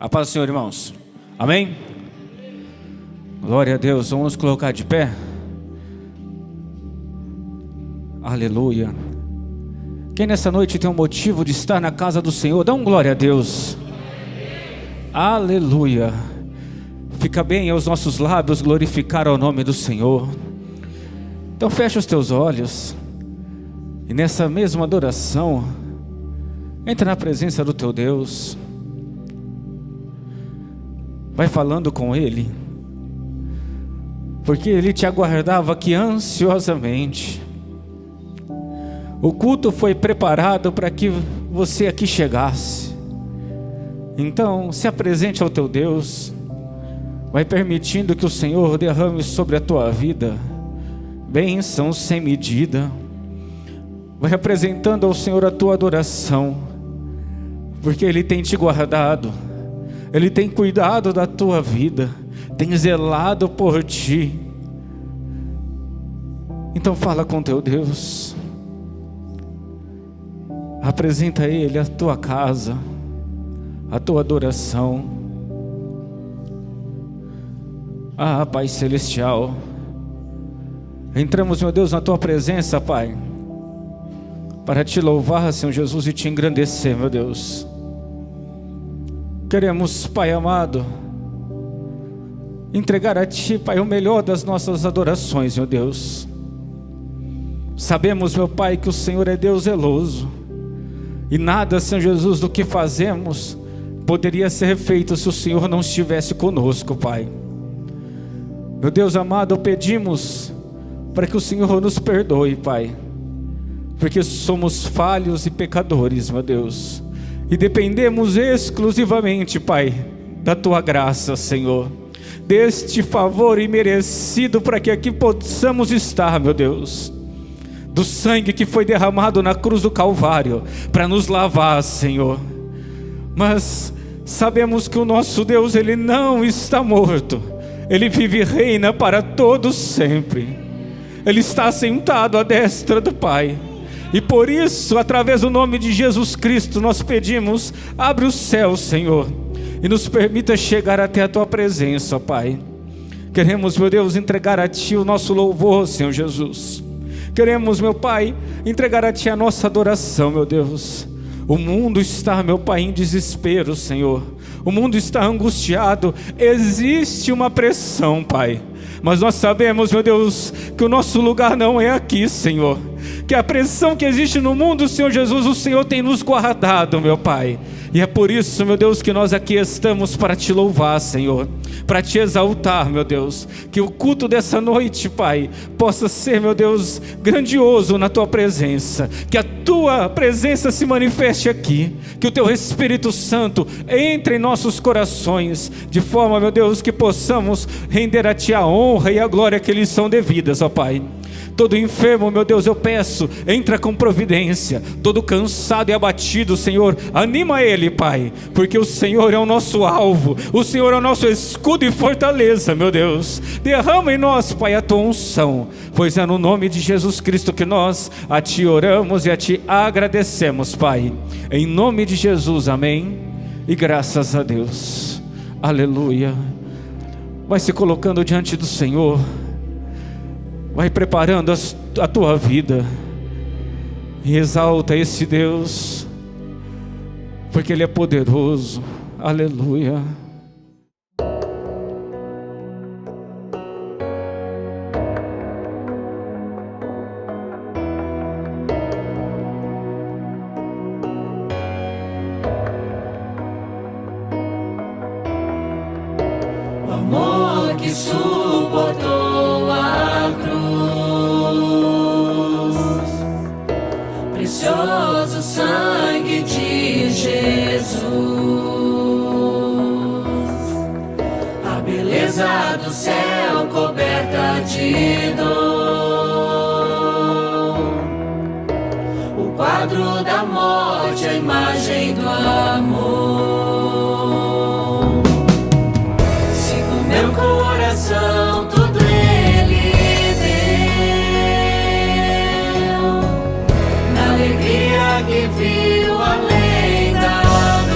A paz do Senhor, irmãos. Amém? Glória a Deus. Vamos nos colocar de pé. Aleluia. Quem nessa noite tem um motivo de estar na casa do Senhor, dá um glória a Deus. Aleluia. Fica bem aos nossos lábios glorificar ao nome do Senhor. Então fecha os teus olhos e nessa mesma adoração entra na presença do teu Deus. Vai falando com Ele, porque Ele te aguardava aqui ansiosamente. O culto foi preparado para que você aqui chegasse. Então se apresente ao teu Deus. Vai permitindo que o Senhor derrame sobre a tua vida bênção sem medida. Vai apresentando ao Senhor a tua adoração, porque Ele tem te guardado, Ele tem cuidado da tua vida, tem zelado por ti. Então fala com teu Deus, apresenta a Ele a tua casa, a tua adoração. Ah, Pai Celestial, entramos, meu Deus, na tua presença, Pai, para te louvar, Senhor Jesus, e te engrandecer, meu Deus. Queremos, Pai amado, entregar a Ti, Pai, o melhor das nossas adorações, meu Deus. Sabemos, meu Pai, que o Senhor é Deus zeloso, e nada, Senhor Jesus, do que fazemos poderia ser feito se o Senhor não estivesse conosco, Pai. Meu Deus amado, pedimos para que o Senhor nos perdoe, Pai, porque somos falhos e pecadores, meu Deus, e dependemos exclusivamente, Pai, da Tua graça, Senhor, deste favor imerecido para que aqui possamos estar, meu Deus, do sangue que foi derramado na cruz do Calvário para nos lavar, Senhor. Mas sabemos que o nosso Deus, Ele não está morto, Ele vive e reina para todos sempre. Ele está sentado à destra do Pai. E por isso, através do nome de Jesus Cristo, nós pedimos, abre o céu, Senhor, e nos permita chegar até a Tua presença, Pai. Queremos, meu Deus, entregar a Ti o nosso louvor, Senhor Jesus. Queremos, meu Pai, entregar a Ti a nossa adoração, meu Deus. O mundo está, meu Pai, em desespero, Senhor. O mundo está angustiado. Existe uma pressão, Pai. Mas nós sabemos, meu Deus, que o nosso lugar não é aqui, Senhor. Que a pressão que existe no mundo, Senhor Jesus, o Senhor tem nos guardado, meu Pai. E é por isso, meu Deus, que nós aqui estamos para Te louvar, Senhor, para Te exaltar, meu Deus. Que o culto dessa noite, Pai, possa ser, meu Deus, grandioso na Tua presença. Que a Tua presença se manifeste aqui. Que o Teu Espírito Santo entre em nossos corações, de forma, meu Deus, que possamos render a Ti a honra e a glória que lhes são devidas, ó Pai. Todo enfermo, meu Deus, eu peço, entra com providência. Todo cansado e abatido, Senhor, anima ele, Pai, porque o Senhor é o nosso alvo, o Senhor é o nosso escudo e fortaleza, meu Deus. Derrama em nós, Pai, a Tua unção, pois é no nome de Jesus Cristo que nós a Ti oramos e a Ti agradecemos, Pai. Em nome de Jesus, amém. E graças a Deus. Aleluia. Vai se colocando diante do Senhor. Vai preparando a tua vida e exalta esse Deus, porque Ele é poderoso. Aleluia. O amor que suportou a cruz, precioso sangue de Jesus, a beleza do céu coberta de dor, o quadro da morte, a imagem do amor. Sigo meu coração, tudo Ele deu, na alegria que viu além da dor.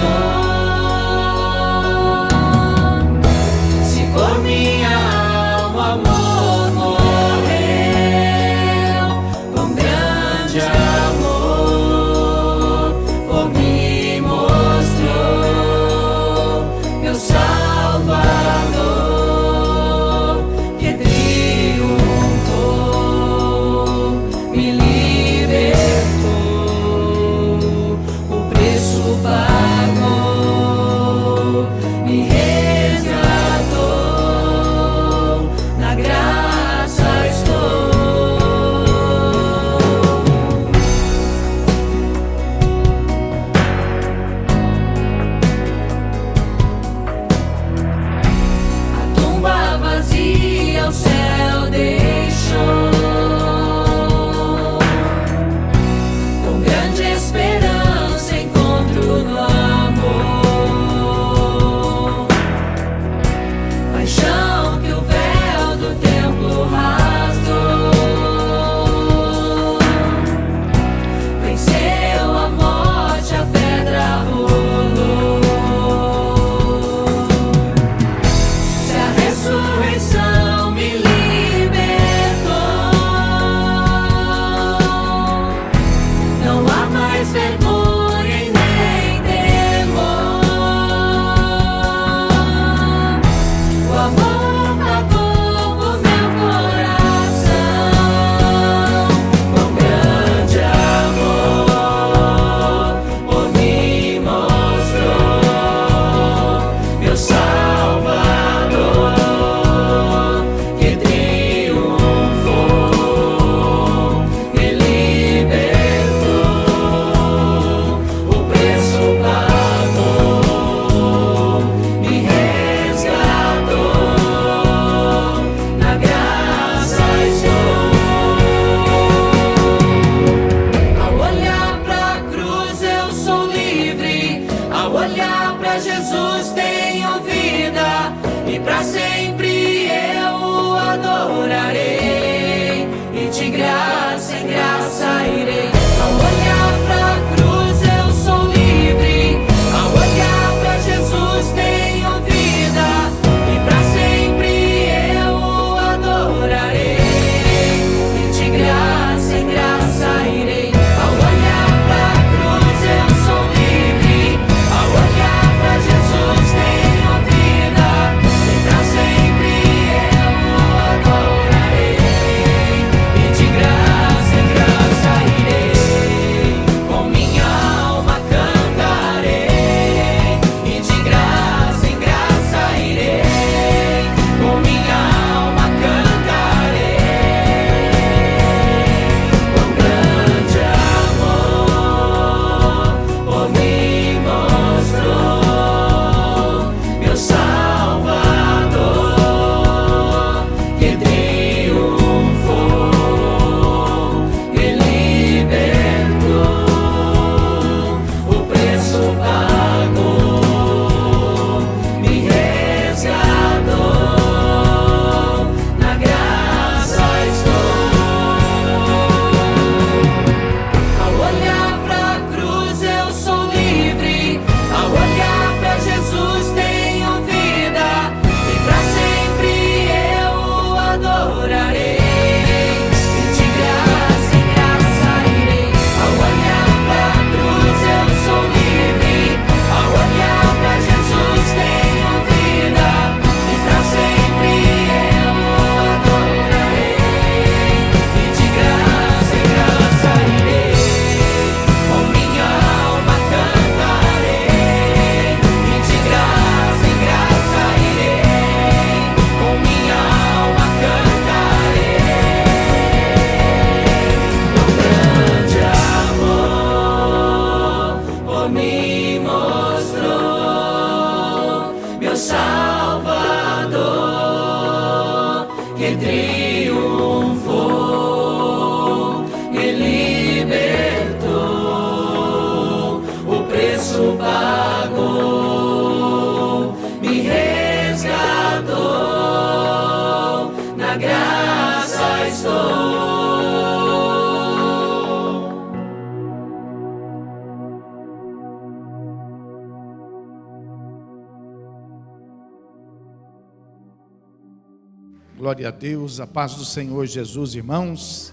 Glória a Deus, a paz do Senhor Jesus, irmãos.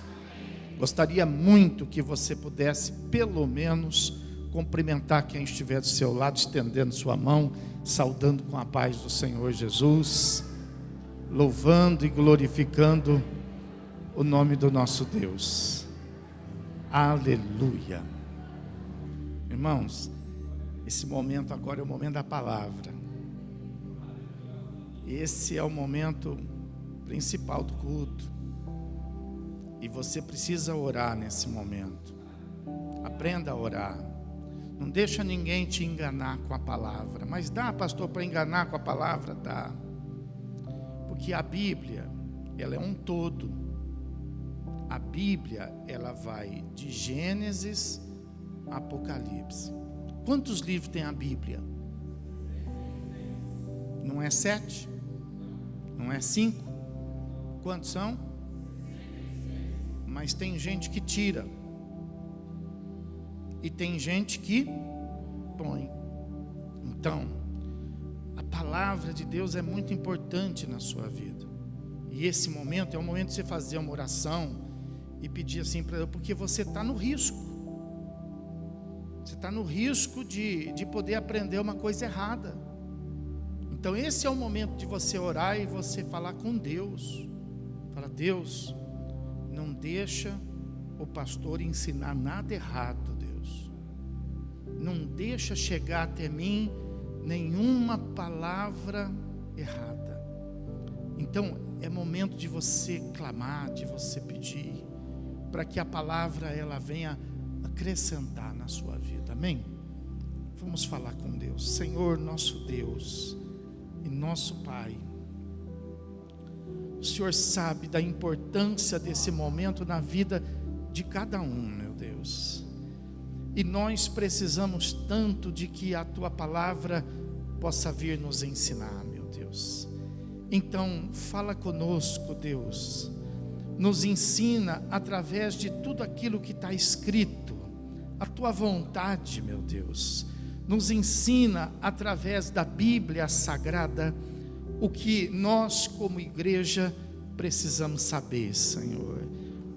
Gostaria muito que você pudesse, pelo menos, cumprimentar quem estiver do seu lado, estendendo sua mão, saudando com a paz do Senhor Jesus, louvando e glorificando o nome do nosso Deus. Aleluia. Irmãos, esse momento agora é o momento da palavra. Esse é o momento principal do culto. E você precisa orar nesse momento. Aprenda a orar. Não deixa ninguém te enganar com a palavra. Mas dá, pastor, para enganar com a palavra? Dá. Porque a Bíblia, ela é um todo. A Bíblia, ela vai de Gênesis a Apocalipse. Quantos livros tem a Bíblia? Não é 7? Não é 5? Quantos são? Mas tem gente que tira. E tem gente que põe. Então, a palavra de Deus é muito importante na sua vida. E esse momento é o momento de você fazer uma oração e pedir assim para Deus, porque você está no risco. Você está no risco de poder aprender uma coisa errada. Então esse é o momento de você orar e você falar com Deus. Fala, Deus, não deixa o pastor ensinar nada errado, Deus. Não deixa chegar até mim nenhuma palavra errada. Então é momento de você clamar, de você pedir, para que a palavra ela venha acrescentar na sua vida. Amém? Vamos falar com Deus. Senhor, nosso Deus e nosso Pai, o Senhor sabe da importância desse momento na vida de cada um, meu Deus. E nós precisamos tanto de que a Tua palavra possa vir nos ensinar, meu Deus. Então, fala conosco, Deus. Nos ensina através de tudo aquilo que está escrito. A Tua vontade, meu Deus. Nos ensina através da Bíblia Sagrada o que nós como igreja precisamos saber, Senhor.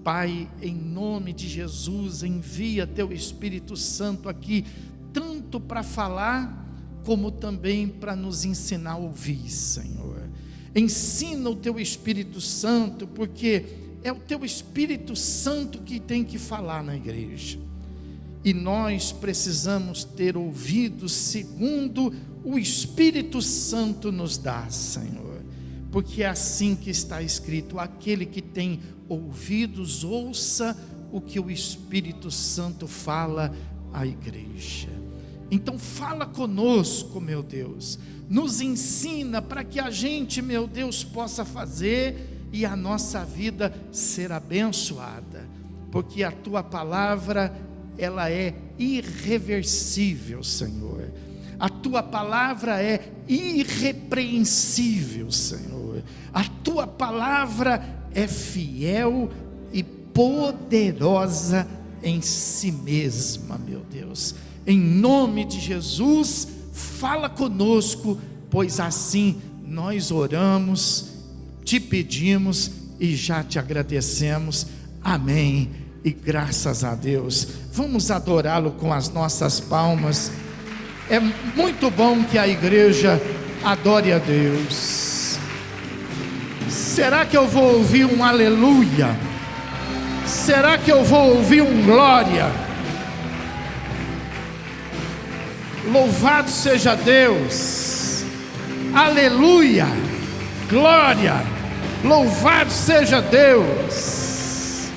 Pai, em nome de Jesus, envia Teu Espírito Santo aqui, tanto para falar, como também para nos ensinar a ouvir, Senhor. Ensina o Teu Espírito Santo, porque é o Teu Espírito Santo que tem que falar na igreja. E nós precisamos ter ouvidos segundo o Espírito Santo nos dá, Senhor. Porque é assim que está escrito: aquele que tem ouvidos, ouça o que o Espírito Santo fala à igreja. Então fala conosco, meu Deus. Nos ensina para que a gente, meu Deus, possa fazer e a nossa vida ser abençoada. Porque a Tua palavra, ela é irreversível, Senhor. A Tua palavra é irrepreensível, Senhor. A Tua palavra é fiel e poderosa em si mesma, meu Deus. Em nome de Jesus, fala conosco, pois assim nós oramos, te pedimos e já te agradecemos. Amém. E graças a Deus. Vamos adorá-lo com as nossas palmas. É muito bom que a igreja adore a Deus. Será que eu vou ouvir um aleluia? Será que eu vou ouvir um glória? Louvado seja Deus. Aleluia. Glória. Louvado seja Deus.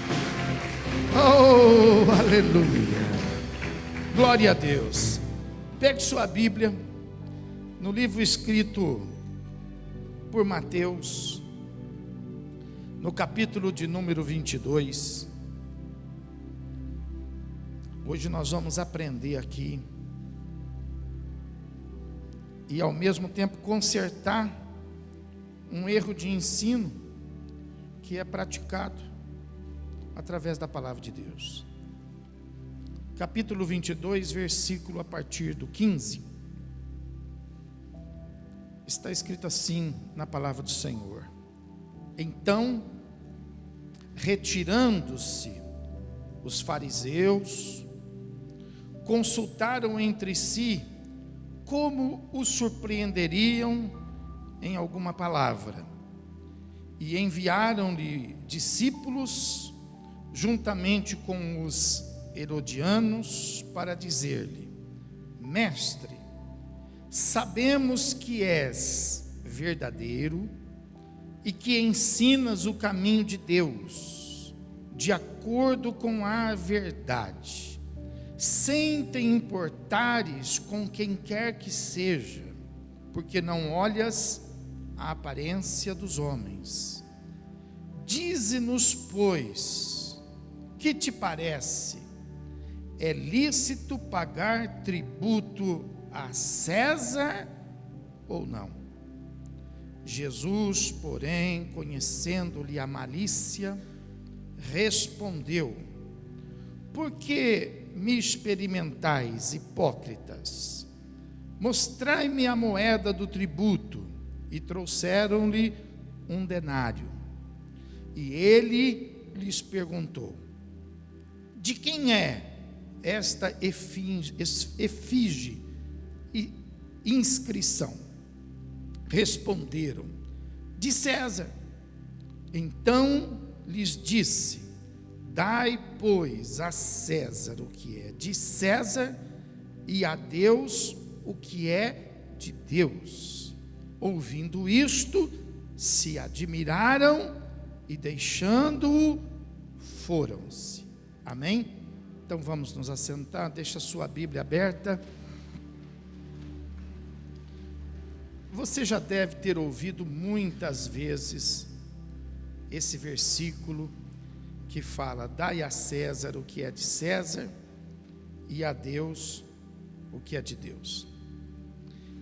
Oh, aleluia. Glória a Deus. Pegue sua Bíblia no livro escrito por Mateus, no capítulo de número 22. Hoje nós vamos aprender aqui e ao mesmo tempo consertar um erro de ensino que é praticado através da palavra de Deus. Capítulo 22, versículo a partir do 15. Está escrito assim na palavra do Senhor: Então, retirando-se os fariseus, consultaram entre si como o surpreenderiam em alguma palavra, e enviaram-lhe discípulos juntamente com os herodianos para dizer-lhe: Mestre, sabemos que és verdadeiro e que ensinas o caminho de Deus, de acordo com a verdade, sem te importares com quem quer que seja, porque não olhas a aparência dos homens. Dize-nos, pois, que te parece? É lícito pagar tributo a César ou não? Jesus, porém, conhecendo-lhe a malícia, respondeu: Por que me experimentais, hipócritas? Mostrai-me a moeda do tributo. E trouxeram-lhe um denário. E ele lhes perguntou: De quem é esta efígie e inscrição? Responderam: De César. Então lhes disse: Dai, pois, a César o que é de César, e a Deus o que é de Deus. Ouvindo isto, se admiraram e, deixando-o, foram-se. Amém? Então vamos nos assentar, deixa a sua Bíblia aberta. Você já deve ter ouvido muitas vezes esse versículo que fala: Dai a César o que é de César e a Deus o que é de Deus.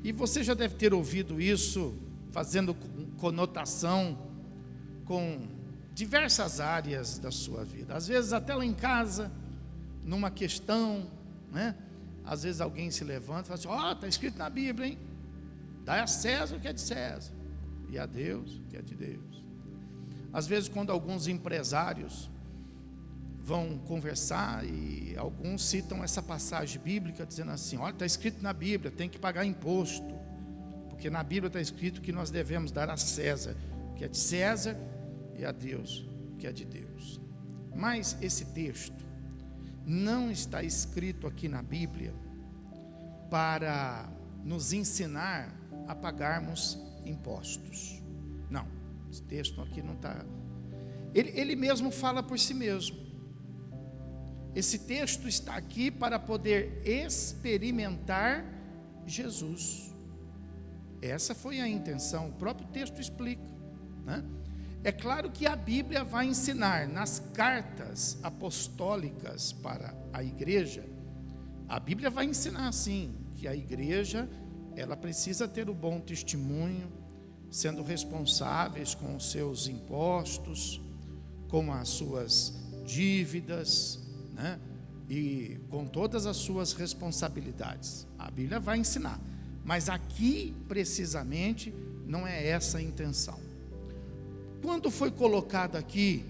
E você já deve ter ouvido isso fazendo conotação com diversas áreas da sua vida. Às vezes até lá em casa, numa questão, né? Às vezes alguém se levanta e fala assim: ó, está escrito na Bíblia, hein? Dai a César o que é de César e a Deus o que é de Deus. Às vezes quando alguns empresários vão conversar e alguns citam essa passagem bíblica dizendo assim: olha, está escrito na Bíblia, tem que pagar imposto, porque na Bíblia está escrito que nós devemos dar a César o que é de César e a Deus o que é de Deus. Mas esse texto não está escrito aqui na Bíblia para nos ensinar a pagarmos impostos. Não, esse texto aqui não está. Ele mesmo fala por si mesmo. Esse texto está aqui para poder experimentar Jesus. Essa foi a intenção, o próprio texto explica, né? É claro que a Bíblia vai ensinar nas cartas apostólicas para a igreja. A Bíblia vai ensinar sim, que a igreja, ela precisa ter o bom testemunho, sendo responsáveis com os seus impostos, com as suas dívidas, né? E com todas as suas responsabilidades. A Bíblia vai ensinar, mas aqui precisamente não é essa a intenção. Quando foi colocado aqui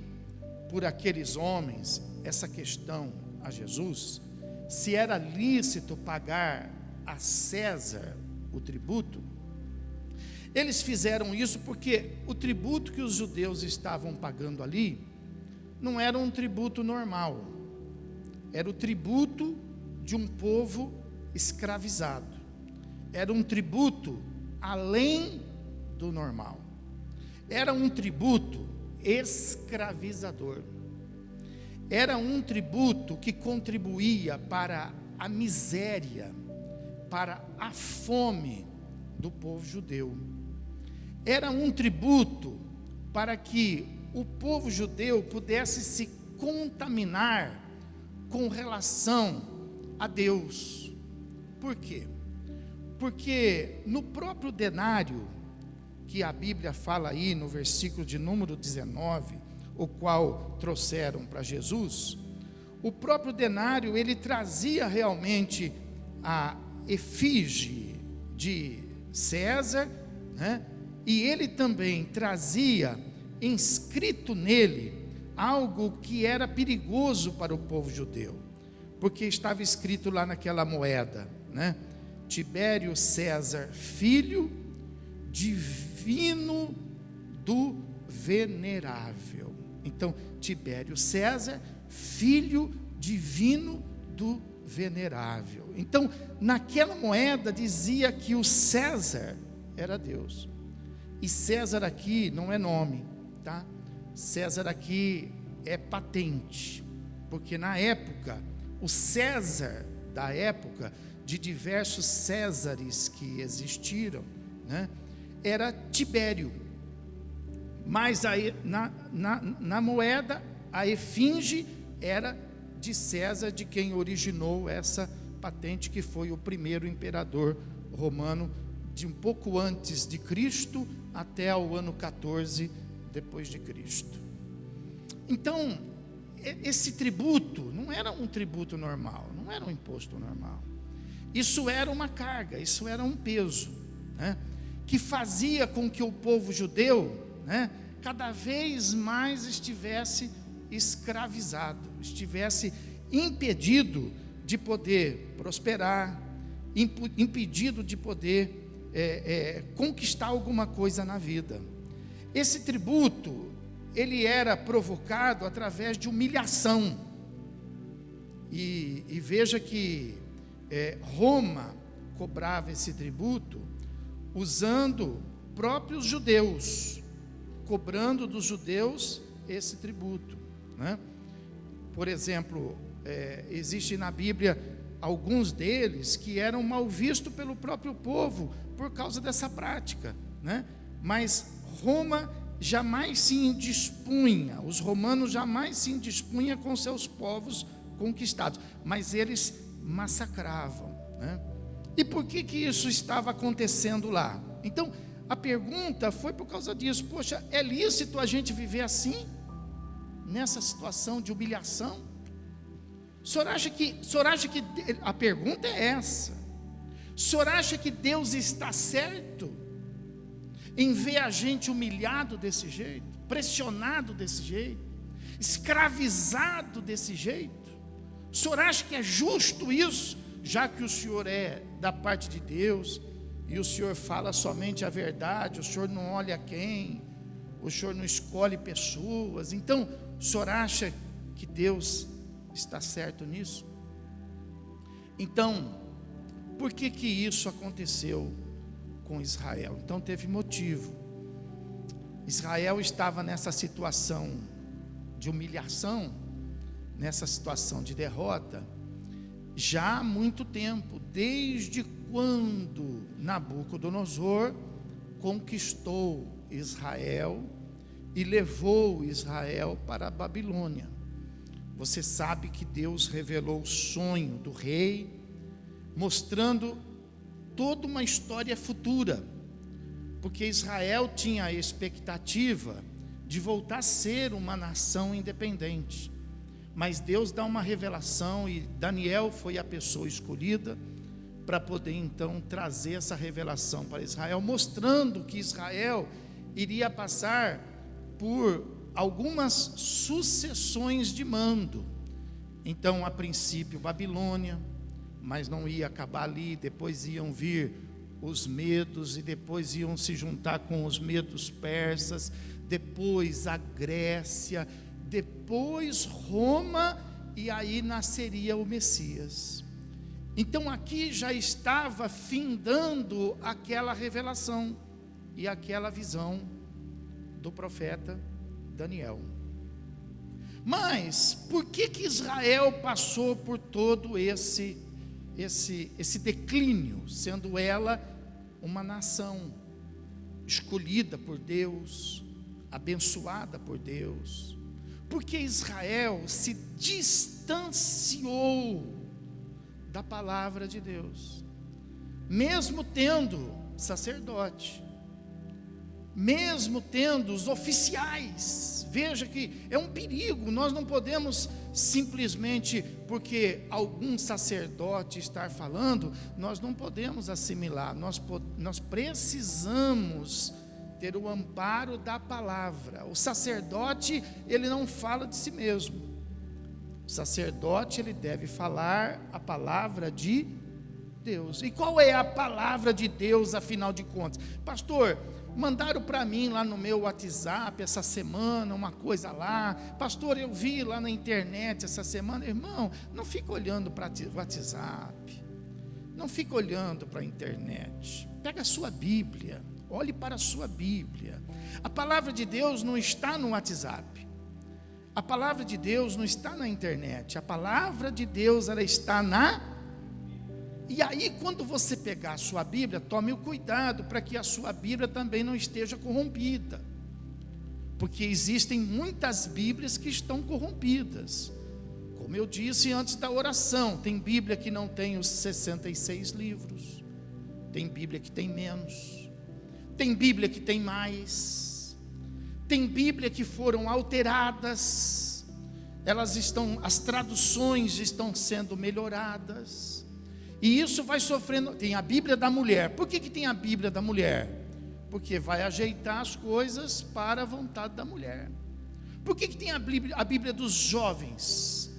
por aqueles homens essa questão a Jesus, se era lícito pagar a César o tributo, eles fizeram isso porque o tributo que os judeus estavam pagando ali não era um tributo normal. Era o tributo de um povo escravizado. Era um tributo além do normal. Era um tributo escravizador. Era um tributo que contribuía para a miséria, para a fome do povo judeu. Era um tributo para que o povo judeu pudesse se contaminar com relação a Deus. Por quê? Porque no próprio denário, que a Bíblia fala aí no versículo de número 19, o qual trouxeram para Jesus, o próprio denário, ele trazia realmente a efígie de César, né? E ele também trazia inscrito nele algo que era perigoso para o povo judeu, porque estava escrito lá naquela moeda, né? Tibério César, filho divino do venerável. Então, Tibério César, filho divino do venerável. Então, naquela moeda dizia que o César era Deus. E César aqui não é nome, tá? César aqui é patente, porque na época, o César da época, de diversos Césares que existiram, né, era Tibério. Mas aí, na moeda, a efígie era de César, de quem originou essa patente, que foi o primeiro imperador romano, de um pouco antes de Cristo até o ano 14 depois de Cristo. Então, esse tributo não era um tributo normal, não era um imposto normal. Isso era uma carga, isso era um peso, né, que fazia com que o povo judeu, né, cada vez mais estivesse escravizado, estivesse impedido de poder prosperar, impedido de poder conquistar alguma coisa na vida. Esse tributo, ele era provocado através de humilhação. E veja que Roma cobrava esse tributo usando próprios judeus, cobrando dos judeus esse tributo, né? Por exemplo, existe na Bíblia alguns deles que eram mal vistos pelo próprio povo por causa dessa prática, né? Mas Roma jamais se indispunha, os romanos jamais se indispunham com seus povos conquistados, mas eles massacravam, né? E por que isso estava acontecendo lá? Então, a pergunta foi por causa disso. Poxa, é lícito a gente viver assim? Nessa situação de humilhação? O senhor acha que a pergunta é essa? O senhor acha que Deus está certo em ver a gente humilhado desse jeito, pressionado desse jeito, escravizado desse jeito? O senhor acha que é justo isso, já que o senhor é da parte de Deus, e o senhor fala somente a verdade, o senhor não olha quem, o senhor não escolhe pessoas? Então, o senhor acha que Deus está certo nisso? Então, por que isso aconteceu com Israel? Então teve motivo. Israel estava nessa situação de humilhação, nessa situação de derrota, já há muito tempo, desde quando Nabucodonosor conquistou Israel e levou Israel para a Babilônia. Você sabe que Deus revelou o sonho do rei, mostrando toda uma história futura, porque Israel tinha a expectativa de voltar a ser uma nação independente, mas Deus dá uma revelação, e Daniel foi a pessoa escolhida para poder então trazer essa revelação para Israel, mostrando que Israel iria passar por algumas sucessões de mando. Então, a princípio, Babilônia, mas não ia acabar ali, depois iam vir os medos, e depois iam se juntar com os medos persas, depois a Grécia, depois Roma, e aí nasceria o Messias. Então aqui já estava findando aquela revelação e aquela visão do profeta Daniel. Mas por que Israel passou por todo esse declínio, sendo ela uma nação escolhida por Deus, abençoada por Deus? Porque Israel se distanciou da palavra de Deus, mesmo tendo sacerdote, mesmo tendo os oficiais. Veja que é um perigo. Nós não podemos simplesmente porque algum sacerdote está falando, nós não podemos assimilar. Nós precisamos ter o amparo da palavra. O sacerdote, ele não fala de si mesmo. O sacerdote, ele deve falar a palavra de Deus. E qual é a palavra de Deus, afinal de contas? Pastor, mandaram para mim lá no meu WhatsApp essa semana uma coisa lá. Pastor, eu vi lá na internet essa semana. Irmão, não fica olhando para o WhatsApp. Não fica olhando para a internet. Pega a sua Bíblia. Olhe para a sua Bíblia. A palavra de Deus não está no WhatsApp. A palavra de Deus não está na internet. A palavra de Deus, ela está na... E aí, quando você pegar a sua Bíblia, tome o cuidado para que a sua Bíblia também não esteja corrompida. Porque existem muitas Bíblias que estão corrompidas. Como eu disse antes da oração, tem Bíblia que não tem os 66 livros. Tem Bíblia que tem menos. Tem Bíblia que tem mais. Tem Bíblia que foram alteradas. As traduções estão sendo melhoradas. E isso vai sofrendo. Tem a Bíblia da mulher. Por que tem a Bíblia da mulher? Porque vai ajeitar as coisas para a vontade da mulher. Por que tem a Bíblia dos jovens?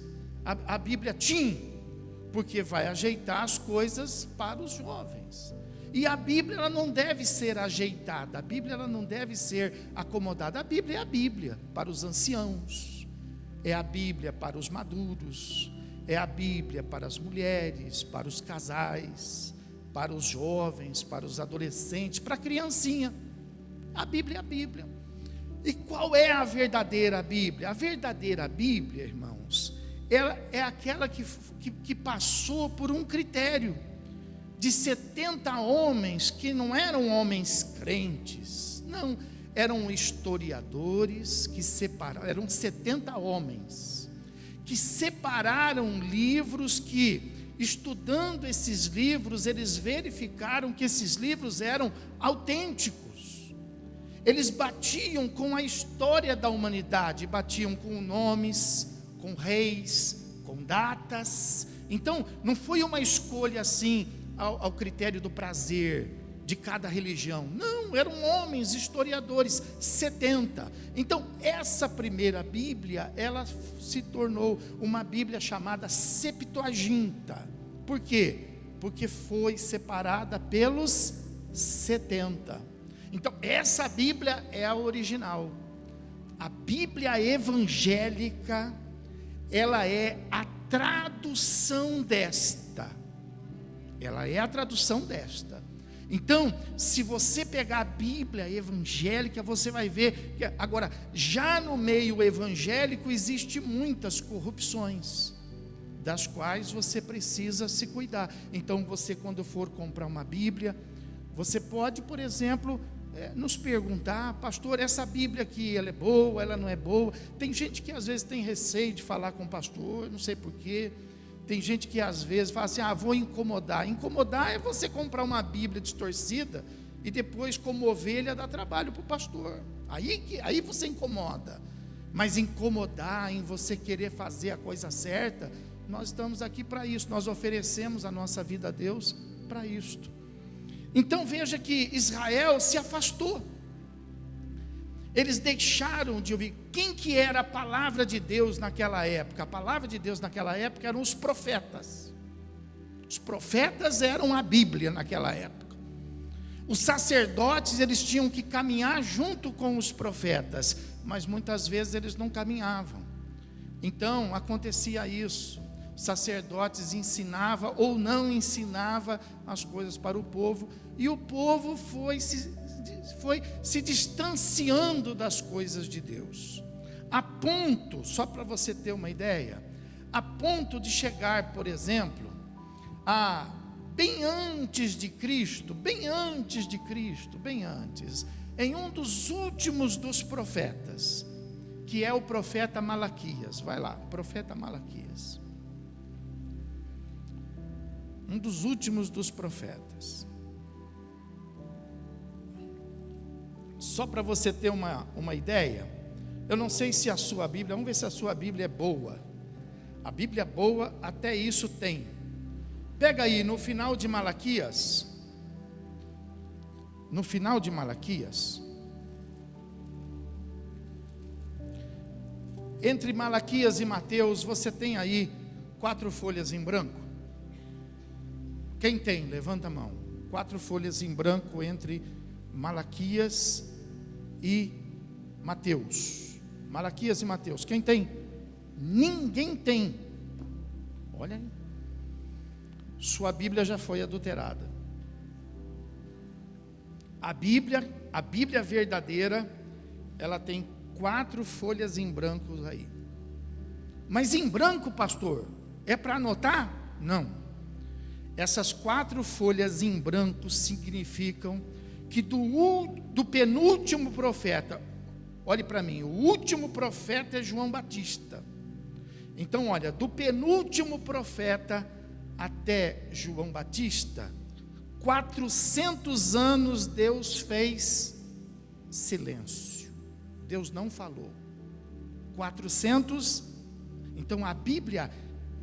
A Bíblia Teen? Porque vai ajeitar as coisas para os jovens. E a Bíblia, ela não deve ser ajeitada. A Bíblia, ela não deve ser acomodada. A Bíblia é a Bíblia para os anciãos. É a Bíblia para os maduros. É a Bíblia para as mulheres, para os casais, para os jovens, para os adolescentes, para a criancinha. A Bíblia é a Bíblia. E qual é a verdadeira Bíblia? A verdadeira Bíblia, irmãos, ela é aquela que passou por um critério de 70 homens que não eram homens crentes, não, eram historiadores que separaram, eram 70 homens que separaram livros que, estudando esses livros, eles verificaram que esses livros eram autênticos. Eles batiam com a história da humanidade, batiam com nomes, com reis, com datas. Então, não foi uma escolha assim, ao critério do prazer de cada religião. Não, eram homens historiadores, 70. Então, essa primeira Bíblia, ela se tornou uma Bíblia chamada Septuaginta. Por quê? Porque foi separada pelos 70. Então, essa Bíblia é a original. A Bíblia evangélica, ela é a tradução desta. Ela é a tradução desta. Então, se você pegar a Bíblia evangélica, você vai ver que, agora, já no meio evangélico existe muitas corrupções, das quais você precisa se cuidar. Então, você, quando for comprar uma Bíblia, você pode, por exemplo, nos perguntar: pastor, essa Bíblia aqui, ela é boa, ela não é boa? Tem gente que às vezes tem receio de falar com o pastor, não sei porquê. Tem gente que às vezes fala assim: vou incomodar. Incomodar é você comprar uma Bíblia distorcida e depois, como ovelha, dar trabalho para o pastor. Aí você incomoda. Mas incomodar em você querer fazer a coisa certa, nós estamos aqui para isso. Nós oferecemos a nossa vida a Deus para isto. Então veja que Israel se afastou. Eles deixaram de ouvir. Quem que era a palavra de Deus naquela época? A palavra de Deus naquela época eram os profetas. Os profetas eram a Bíblia naquela época. Os sacerdotes, eles tinham que caminhar junto com os profetas, mas muitas vezes eles não caminhavam. Então acontecia isso. Os sacerdotes ensinavam ou não ensinavam as coisas para o povo, e o povo foi se distanciando das coisas de Deus, a ponto, só para você ter uma ideia, a ponto de chegar, por exemplo, bem antes, em um dos últimos dos profetas, que é o profeta Malaquias. Vai lá, profeta Malaquias, um dos últimos dos profetas. Só para você ter uma ideia, eu não sei se a sua Bíblia, vamos ver se a sua Bíblia é boa. A Bíblia é boa, até isso tem. Pega aí no final de Malaquias, entre Malaquias e Mateus, você tem aí 4 folhas em branco? Quem tem? Levanta a mão. 4 folhas em branco entre Malaquias e Mateus. Malaquias e Mateus. Quem tem? Ninguém tem. Olha aí. Sua Bíblia já foi adulterada. A Bíblia verdadeira, ela tem 4 folhas em branco aí. Mas em branco, pastor, é para anotar? Não. Essas 4 folhas em branco significam que do penúltimo profeta, olhe para mim, o último profeta é João Batista. Então, olha, do penúltimo profeta até João Batista, 400 anos Deus fez silêncio. Deus não falou. 400. Então a Bíblia,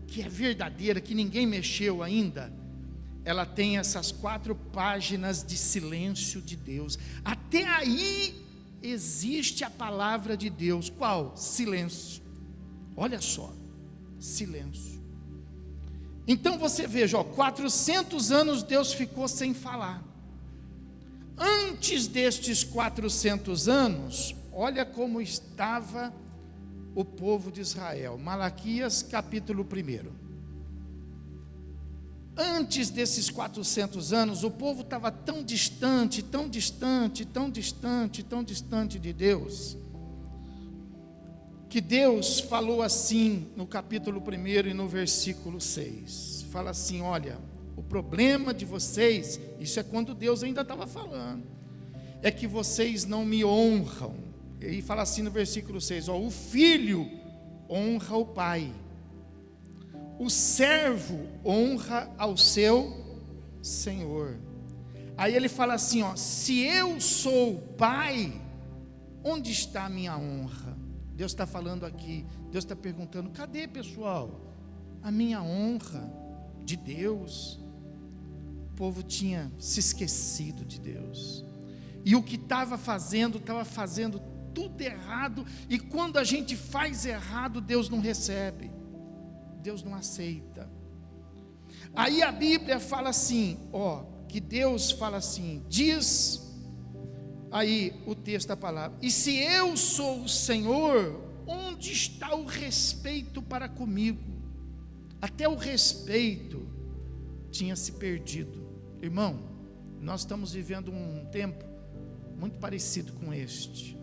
que é verdadeira, que ninguém mexeu ainda, ela tem essas 4 páginas de silêncio de Deus. Até aí existe a palavra de Deus. Qual? Silêncio. Olha só, silêncio. Então você veja, 400 anos Deus ficou sem falar. Antes destes 400 anos, olha como estava o povo de Israel. Malaquias capítulo 1. Antes desses 400 anos, o povo estava tão distante, tão distante, tão distante, tão distante de Deus, que Deus falou assim no capítulo 1 e no versículo 6. Fala assim: olha, o problema de vocês, isso é quando Deus ainda estava falando, é que vocês não me honram. E fala assim no versículo 6, o filho honra o pai, o servo honra ao seu senhor. Aí ele fala assim, se eu sou pai, onde está a minha honra? Deus está falando aqui, Deus está perguntando, cadê, pessoal, a minha honra de Deus? O povo tinha se esquecido de Deus, e o que estava fazendo tudo errado, e quando a gente faz errado, Deus não recebe, Deus não aceita. Aí a Bíblia fala assim, que Deus fala assim, diz aí o texto da palavra, e se eu sou o Senhor, onde está o respeito para comigo? Até o respeito tinha se perdido. Irmão, nós estamos vivendo um tempo muito parecido com este.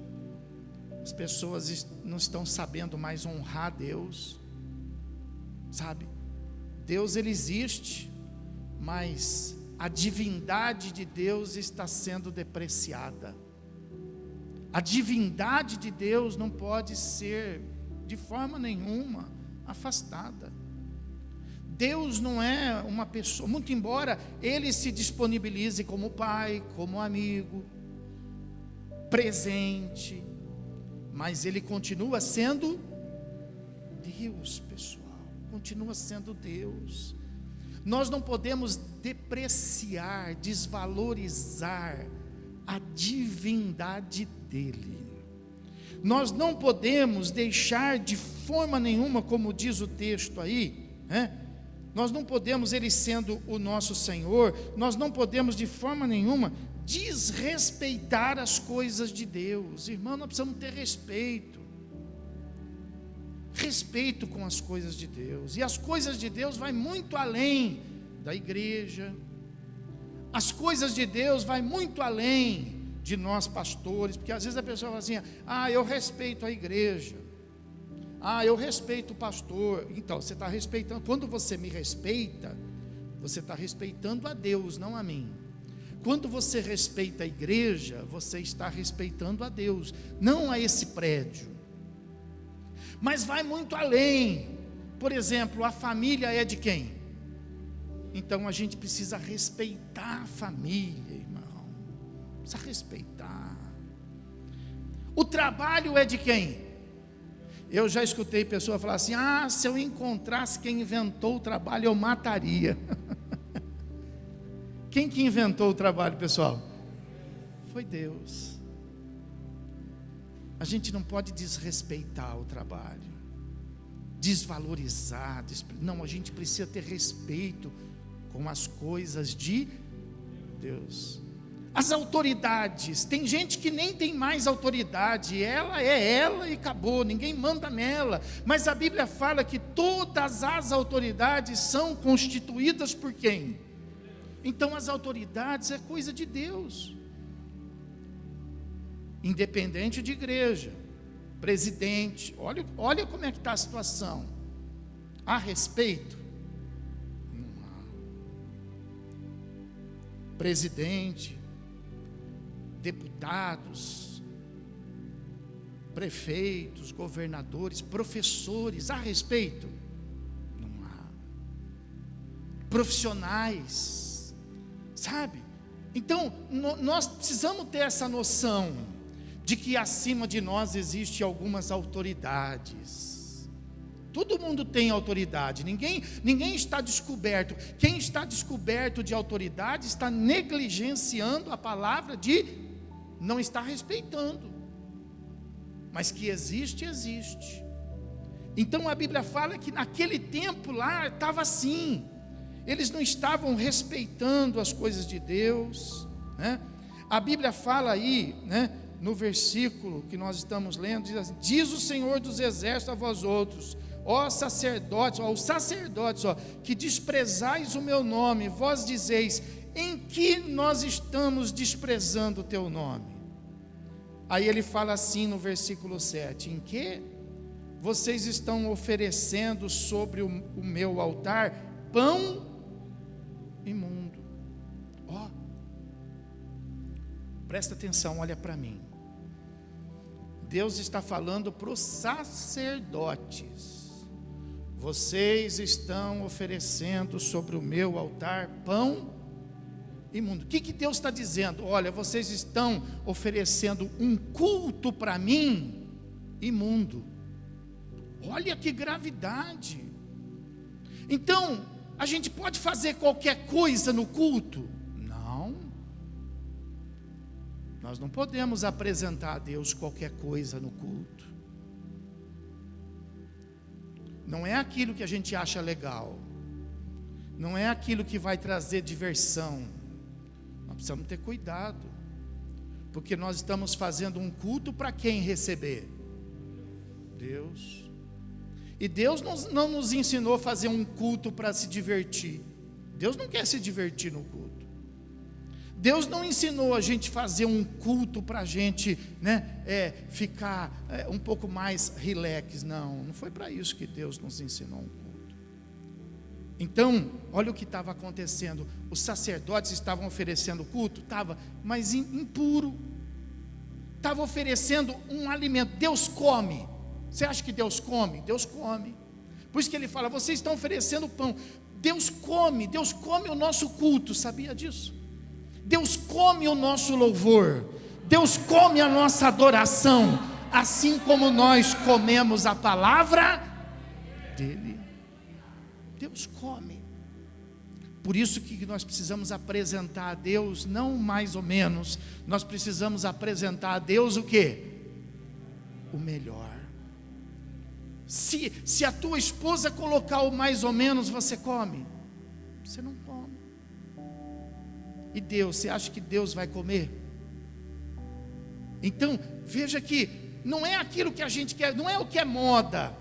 As pessoas não estão sabendo mais honrar Deus, sabe? Deus, ele existe, mas a divindade de Deus está sendo depreciada. A divindade de Deus não pode ser de forma nenhuma afastada. Deus não é uma pessoa, muito embora ele se disponibilize como pai, como amigo, presente, mas ele continua sendo Deus, pessoal, continua sendo Deus. Nós não podemos depreciar, desvalorizar a divindade dele. Nós não podemos deixar de forma nenhuma, como diz o texto aí, nós não podemos, ele sendo o nosso Senhor, nós não podemos de forma nenhuma desrespeitar as coisas de Deus. Irmão, nós precisamos ter respeito com as coisas de Deus, e as coisas de Deus vai muito além da igreja, as coisas de Deus vai muito além de nós pastores, porque às vezes a pessoa fala assim, eu respeito a igreja, eu respeito o pastor. Então, você está respeitando, quando você me respeita, você está respeitando a Deus, não a mim. Quando você respeita a igreja, você está respeitando a Deus, não a esse prédio. Mas vai muito além. Por exemplo, a família é de quem? Então a gente precisa respeitar a família, irmão. Precisa respeitar. O trabalho é de quem? Eu já escutei pessoa falar assim, se eu encontrasse quem inventou o trabalho, eu mataria. Quem que inventou o trabalho, pessoal? Foi Deus. A gente não pode desrespeitar o trabalho, desvalorizar. Não, a gente precisa ter respeito com as coisas de Deus. As autoridades, tem gente que nem tem mais autoridade, ela é ela e acabou, ninguém manda nela. Mas a Bíblia fala que todas as autoridades são constituídas por quem? Então as autoridades é coisa de Deus. Independente de igreja, presidente, olha como é que está a situação. Há respeito? Não há. Presidente, deputados, prefeitos, governadores, professores, há respeito? Não há. Profissionais, sabe? Então, nós precisamos ter essa noção de que acima de nós existem algumas autoridades. Todo mundo tem autoridade, ninguém está descoberto. Quem está descoberto de autoridade está negligenciando a palavra de não está respeitando. Mas que existe, existe. Então a Bíblia fala que naquele tempo lá estava assim. Eles não estavam respeitando as coisas de Deus, né? A Bíblia fala aí, né, no versículo que nós estamos lendo, diz assim: diz o Senhor dos exércitos a vós outros, ó sacerdotes, ó, os sacerdotes, ó, que desprezais o meu nome, vós dizeis, em que nós estamos desprezando o teu nome? Aí ele fala assim no versículo 7, em que vocês estão oferecendo sobre o meu altar pão imundo. Ó, presta atenção, olha para mim. Deus está falando para os sacerdotes: vocês estão oferecendo sobre o meu altar pão imundo. O que Deus está dizendo? Olha, vocês estão oferecendo um culto para mim imundo. Olha que gravidade. Então, a gente pode fazer qualquer coisa no culto? Não. Nós não podemos apresentar a Deus qualquer coisa no culto. Não é aquilo que a gente acha legal. Não é aquilo que vai trazer diversão. Nós precisamos ter cuidado. Porque nós estamos fazendo um culto para quem receber? Deus. E Deus não nos ensinou a fazer um culto para se divertir. Deus não quer se divertir no culto. Deus não ensinou a gente fazer um culto para a gente, né, ficar um pouco mais relax. Não foi para isso que Deus nos ensinou um culto. Então, olha o que estava acontecendo. Os sacerdotes estavam oferecendo culto? Estava, mas impuro. Estava oferecendo um alimento. Deus come. Você acha que Deus come? Deus come. Por isso que ele fala, vocês estão oferecendo pão. Deus come o nosso culto, sabia disso? Deus come o nosso louvor, Deus come a nossa adoração, assim como nós comemos a palavra dele. Deus come. Por isso que nós precisamos apresentar a Deus, não mais ou menos, nós precisamos apresentar a Deus o quê? O melhor. Se a tua esposa colocar o mais ou menos, você come? Você não come. E Deus, você acha que Deus vai comer? Então, veja que não é aquilo que a gente quer, não é o que é moda.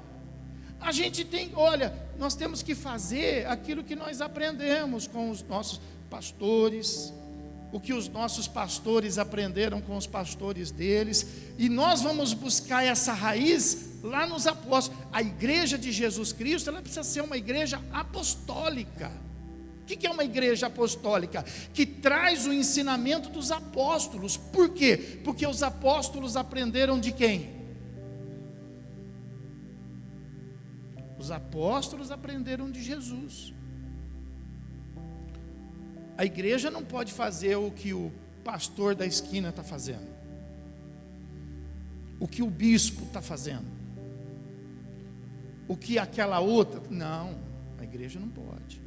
A gente tem, olha, nós temos que fazer aquilo que nós aprendemos com os nossos pastores, o que os nossos pastores aprenderam com os pastores deles, e nós vamos buscar essa raiz lá nos apóstolos. A igreja de Jesus Cristo, ela precisa ser uma igreja apostólica. O que é uma igreja apostólica? Que traz o ensinamento dos apóstolos. Por quê? Porque os apóstolos aprenderam de quem? Os apóstolos aprenderam de Jesus. A igreja não pode fazer o que o pastor da esquina está fazendo, o que o bispo está fazendo, o que aquela outra. Não, a igreja não pode.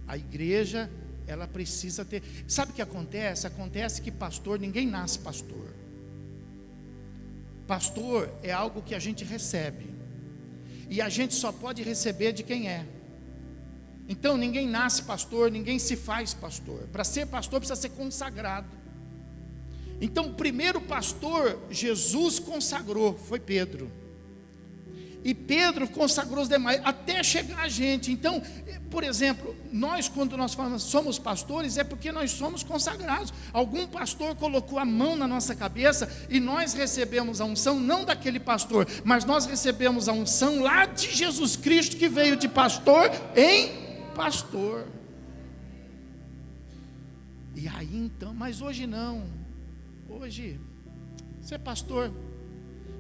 A igreja, ela precisa ter. Sabe o que acontece? Acontece que pastor, ninguém nasce pastor. Pastor é algo que a gente recebe, e a gente só pode receber de quem é. Então ninguém nasce pastor, ninguém se faz pastor. Para ser pastor precisa ser consagrado. Então o primeiro pastor Jesus consagrou foi Pedro, e Pedro consagrou os demais, até chegar a gente. Então, por exemplo, nós, quando nós falamos somos pastores, é porque nós somos consagrados. Algum pastor colocou a mão na nossa cabeça, e nós recebemos a unção, não daquele pastor, mas nós recebemos a unção lá de Jesus Cristo, que veio de pastor em pastor. E aí então, mas hoje não. Hoje, você é pastor,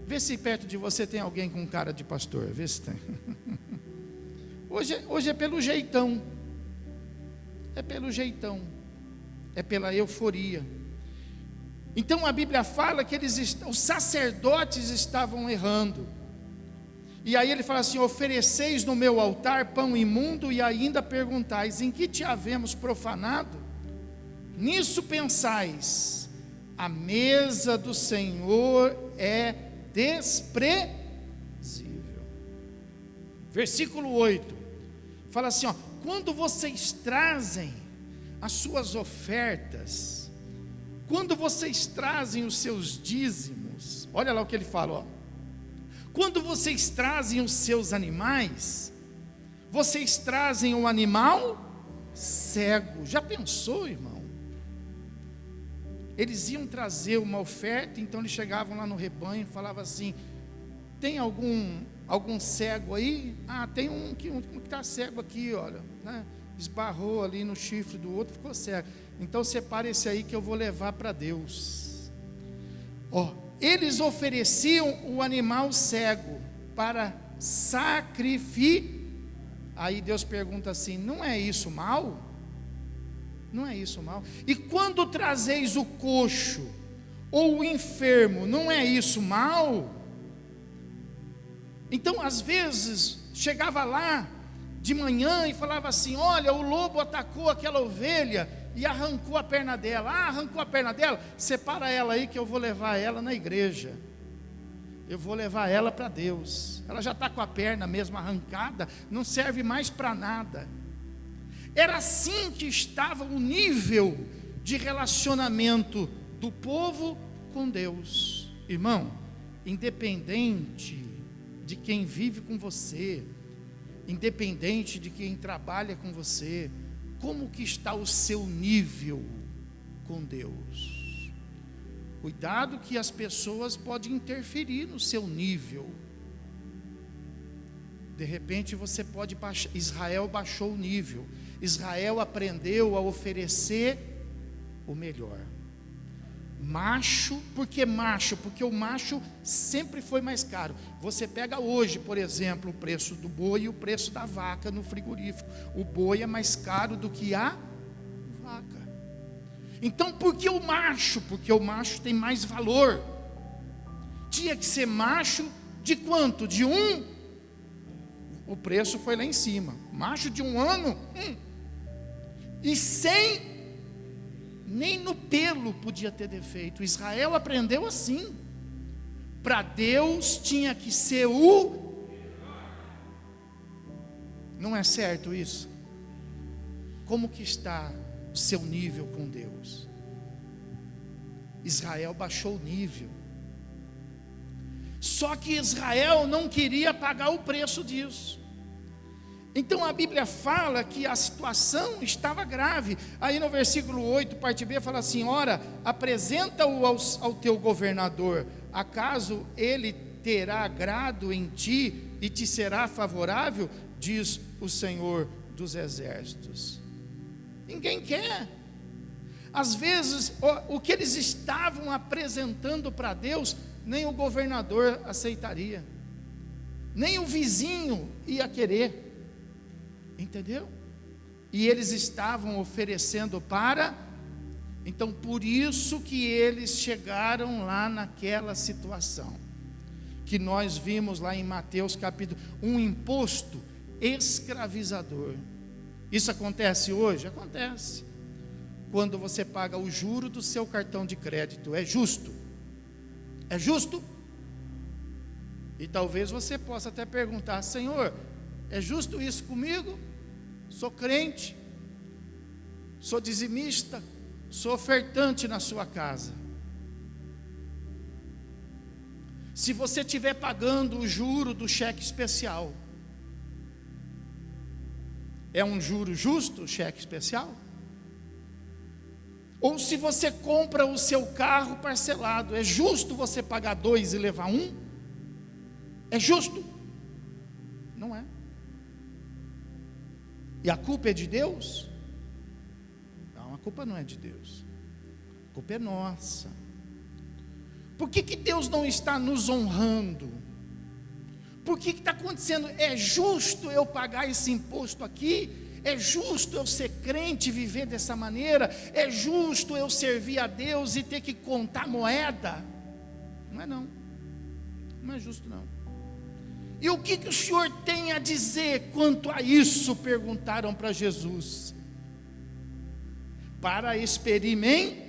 vê se perto de você tem alguém com cara de pastor, vê se tem. Hoje é pelo jeitão, é pela euforia. Então a Bíblia fala que os sacerdotes estavam errando, e aí ele fala assim: ofereceis no meu altar pão imundo, e ainda perguntais: em que te havemos profanado? Nisso pensais, a mesa do Senhor é desprezível. Versículo 8 fala assim, ó: quando vocês trazem as suas ofertas, quando vocês trazem os seus dízimos, olha lá o que ele fala, ó: quando vocês trazem os seus animais, vocês trazem um animal cego. Já pensou, irmão? Eles iam trazer uma oferta, então eles chegavam lá no rebanho e falavam assim: tem algum cego aí? Ah, tem um que está cego aqui, olha, né? Esbarrou ali no chifre do outro, ficou cego. Então separa esse aí que eu vou levar para Deus. Ó, eles ofereciam o animal cego para sacrificar. Aí Deus pergunta assim: não é isso mal? Não é isso mal? E quando trazeis o coxo ou o enfermo, não é isso mal? Então às vezes chegava lá de manhã e falava assim: olha, o lobo atacou aquela ovelha e arrancou a perna dela. Ah, arrancou a perna dela? Separa ela aí que eu vou levar ela na igreja, eu vou levar ela para Deus. Ela já está com a perna mesmo arrancada, não serve mais para nada. Era assim que estava o nível de relacionamento do povo com Deus. Irmão, independente de quem vive com você, independente de quem trabalha com você, como que está o seu nível com Deus? Cuidado que as pessoas podem interferir no seu nível. De repente você pode baixar. Israel baixou o nível. Israel aprendeu a oferecer o melhor. Macho, por que macho? Porque o macho sempre foi mais caro. Você pega hoje, por exemplo, o preço do boi e o preço da vaca no frigorífico. O boi é mais caro do que a vaca. Então por que o macho? Porque o macho tem mais valor. Tinha que ser macho de quanto? De um? O preço foi lá em cima. Macho de 1 ano? E sem, nem no pelo podia ter defeito. Israel aprendeu assim. Para Deus tinha que ser o... Não é certo isso? Como que está o seu nível com Deus? Israel baixou o nível. Só que Israel não queria pagar o preço disso. Então a Bíblia fala que a situação estava grave. Aí no versículo 8, parte B, fala assim: ora, apresenta-o ao teu governador, acaso ele terá agrado em ti e te será favorável? Diz o Senhor dos exércitos. Ninguém quer. Às vezes o que eles estavam apresentando para Deus, nem o governador aceitaria, nem o vizinho ia querer. Entendeu? E eles estavam oferecendo para... Então por isso que eles chegaram lá naquela situação que nós vimos lá em Mateus capítulo, um imposto escravizador. Isso acontece hoje? Acontece. Quando você paga o juro do seu cartão de crédito, é justo? É justo? E talvez você possa até perguntar: Senhor, é justo isso comigo? Sou crente, sou dizimista, sou ofertante na sua casa. Se você estiver pagando o juro do cheque especial, é um juro justo o cheque especial? Ou se você compra o seu carro parcelado, é justo você pagar 2 e levar 1? É justo? Não é. E a culpa é de Deus? Não, a culpa não é de Deus, a culpa é nossa. Por que Deus não está nos honrando? Por que está acontecendo? É justo eu pagar esse imposto aqui? É justo eu ser crente e viver dessa maneira? É justo eu servir a Deus e ter que contar moeda? Não é não, não é justo não. E o que o Senhor tem a dizer quanto a isso? Perguntaram para Jesus. Para experimentar,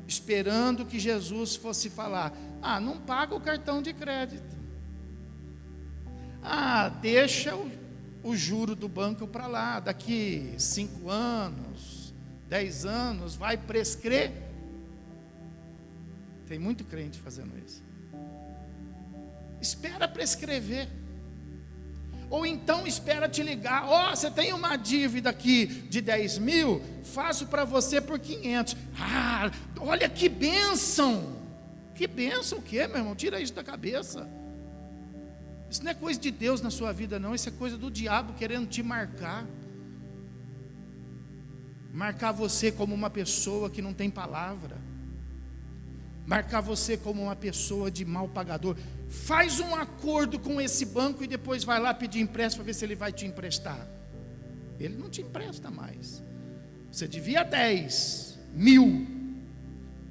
esperando que Jesus fosse falar: não paga o cartão de crédito, deixa o juro do banco para lá, daqui 5 anos, 10 anos, vai prescrever. Tem muito crente fazendo isso. Espera prescrever. Ou então espera te ligar: você tem uma dívida aqui de 10 mil, faço para você por 500. Olha que bênção. Que bênção o quê, meu irmão? Tira isso da cabeça. Isso não é coisa de Deus na sua vida não, isso é coisa do diabo querendo te marcar. Marcar você como uma pessoa que não tem palavra. Marcar você como uma pessoa de mal pagador. Faz um acordo com esse banco e depois vai lá pedir empréstimo para ver se ele vai te emprestar. Ele não te empresta mais. Você devia 10 mil,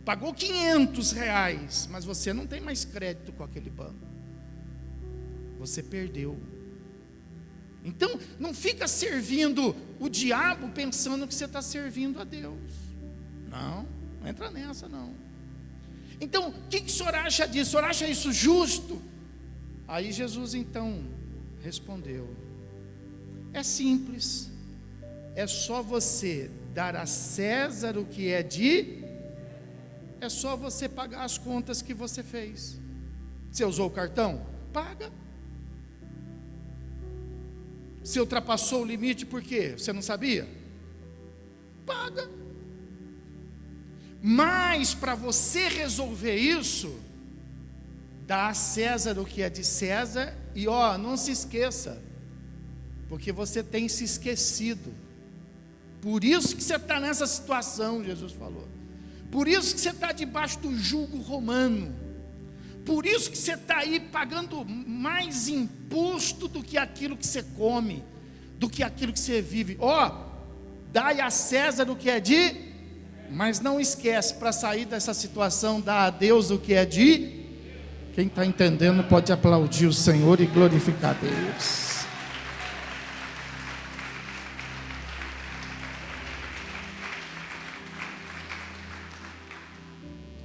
pagou 500 reais, mas você não tem mais crédito com aquele banco. Você perdeu. Então não fica servindo o diabo pensando que você está servindo a Deus. Não entra nessa não. Então, o que o senhor acha disso? O senhor acha isso justo? Aí Jesus então respondeu: é simples, é só você dar a César o que é é só você pagar as contas que você fez. Você usou o cartão? Paga. Você ultrapassou o limite por quê? Você não sabia? Paga. Mas para você resolver isso, dá a César o que é de César. E não se esqueça, porque você tem se esquecido. Por isso que você está nessa situação, Jesus falou. Por isso que você está debaixo do jugo romano. Por isso que você está aí pagando mais imposto do que aquilo que você come, do que aquilo que você vive. Dai a César o que é de... Mas não esquece, para sair dessa situação, dá a Deus o que é de... Quem está entendendo pode aplaudir o Senhor e glorificar a Deus.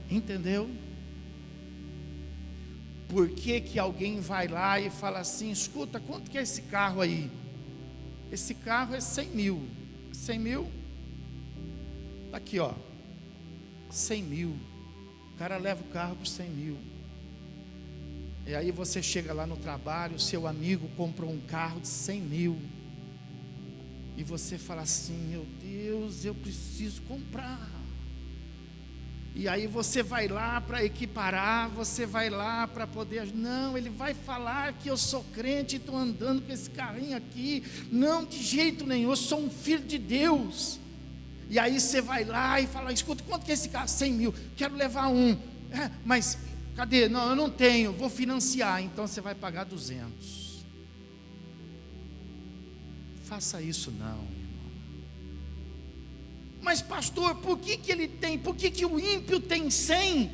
Entendeu? Por que alguém vai lá e fala assim: escuta, quanto que é esse carro aí? Esse carro é 100 mil. 100 mil? Está aqui, 100 mil. O cara leva o carro por 100 mil. E aí você chega lá no trabalho, seu amigo comprou um carro de 100 mil. E você fala assim: meu Deus, eu preciso comprar. E aí você vai lá para equiparar, você vai lá para poder... Não, ele vai falar que eu sou crente e estou andando com esse carrinho aqui. Não, de jeito nenhum, eu sou um filho de Deus. E aí você vai lá e fala: escuta, quanto que é esse carro? 100 mil, quero levar um. Mas cadê? Não, eu não tenho, vou financiar. Então você vai pagar 200. Faça isso não, irmão. Mas pastor, por que ele tem? Por que o ímpio tem 100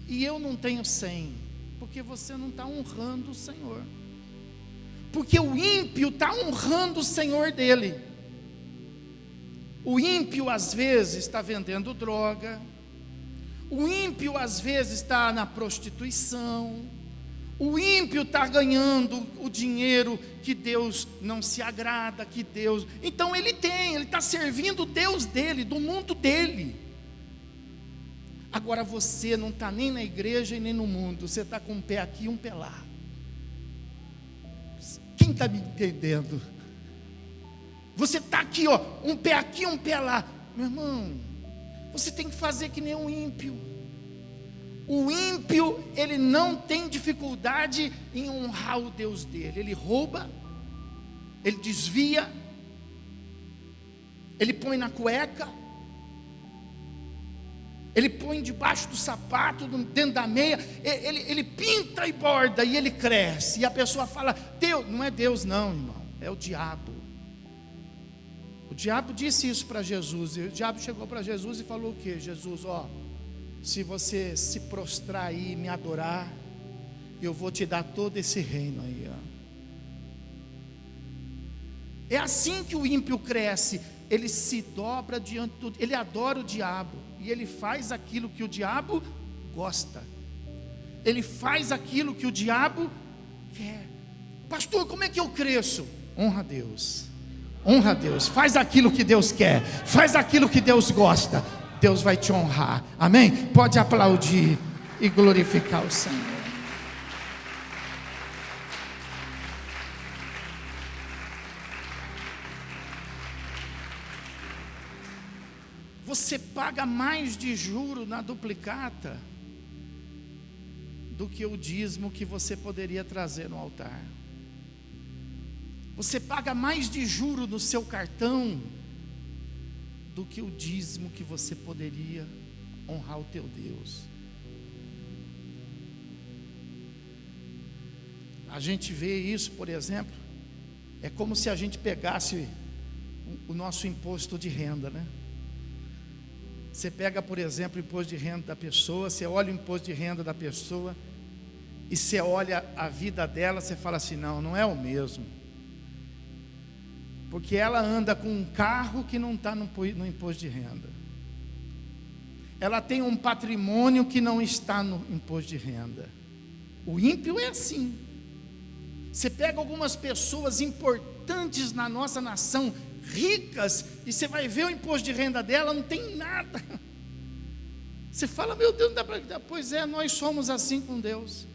e eu não tenho 100? Porque você não está honrando o Senhor. Porque o ímpio está honrando o Senhor dele. O ímpio às vezes está vendendo droga. O ímpio às vezes está na prostituição. O ímpio está ganhando o dinheiro que Deus não se agrada, que Deus... Então ele está servindo o Deus dele, do mundo dele. Agora você não está nem na igreja e nem no mundo, você está com um pé aqui e um pé lá. Quem está me entendendo? Você está aqui, ó, um pé aqui, um pé lá. Meu irmão, você tem que fazer que nem um ímpio. O ímpio, ele não tem dificuldade em honrar o Deus dele. Ele rouba, ele desvia, ele põe na cueca, ele põe debaixo do sapato, dentro da meia, ele pinta e borda e ele cresce. E a pessoa fala: Deus, não é Deus não, irmão, é o diabo. O diabo disse isso para Jesus. E o diabo chegou para Jesus e falou o quê? Jesus, ó, se você se prostrar aí e me adorar, eu vou te dar todo esse reino aí, ó. É assim que o ímpio cresce. Ele se dobra diante do... Ele adora o diabo, e ele faz aquilo que o diabo gosta. Ele faz aquilo que o diabo quer. Pastor, como é que eu cresço? Honra a Deus. Honra a Deus. Faz aquilo que Deus quer. Faz aquilo que Deus gosta. Deus vai te honrar. Amém? Pode aplaudir e glorificar o Senhor. Você paga mais de juro na duplicata do que o dízimo que você poderia trazer no altar. Você paga mais de juro no seu cartão do que o dízimo que você poderia honrar o teu Deus. A gente vê isso, por exemplo, é como se a gente pegasse o nosso imposto de renda, né? Você pega, por exemplo, o imposto de renda da pessoa, você olha o imposto de renda da pessoa e você olha a vida dela, você fala assim: não, não é o mesmo. Porque ela anda com um carro que não está no imposto de renda. Ela tem um patrimônio que não está no imposto de renda. O ímpio é assim. Você pega algumas pessoas importantes na nossa nação, ricas, e você vai ver o imposto de renda dela, não tem nada. Você fala: meu Deus, não dá para... Pois é, nós somos assim com Deus.